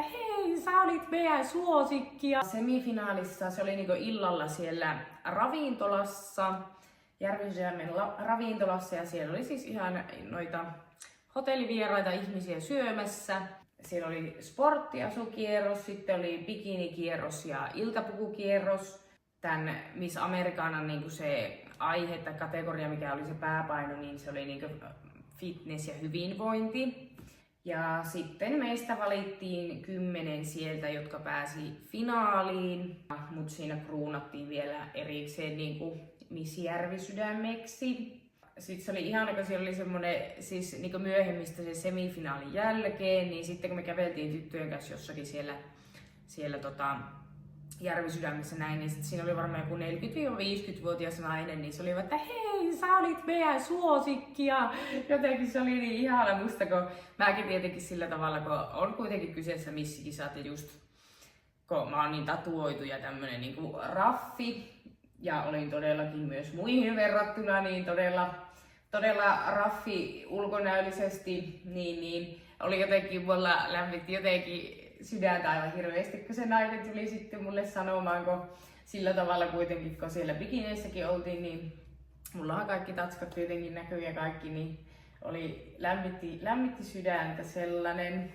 Hei, sä olit meidän suosikki. Semifinaalissa se oli niinku illalla siellä ravintolassa, Järvisydämen ravintolassa, ja siellä oli siis ihan noita hotellivieraita ihmisiä syömässä. Siellä oli sporttiasukierros, sitten oli bikinikierros ja iltapukukierros. Tän Miss Americanan niinku se aihe tai kategoria, mikä oli se pääpaino, niin se oli niinku fitness ja hyvinvointi. Ja sitten meistä valittiin 10 sieltä, jotka pääsi finaaliin, mutta siinä kruunattiin vielä erikseen niinku Miss Järvisydämeksi. Sitten se oli ihana, kun siellä oli semmonen, siis niinku myöhemmistä se semifinaalin jälkeen, niin sitten kun me käveltiin tyttöjen kanssa jossakin siellä Järvisydämessä näin, niin siinä oli varmaan joku 40-50-vuotias nainen, niin se oli että hei, sä olit meidän suosikki, ja jotenkin se oli niin ihana musta, kun mäkin tietenkin sillä tavalla, kun on kuitenkin kyseessä missikisat ja just kun mä oon niin tatuoitu ja tämmönen niinku raffi, ja olin todellakin myös muihin verrattuna niin todella raffi ulkonäöllisesti, niin oli jotenkin, mulla lämmitti jotenkin sydäntä aivan hirveästi, kun se nainen tuli sitten mulle sanomaan, kun sillä tavalla kuitenkin, kun siellä bikineissäkin oltiin, niin mullahan kaikki tatskat tietenkin näkyy ja kaikki, niin lämmitti sydäntä sellainen.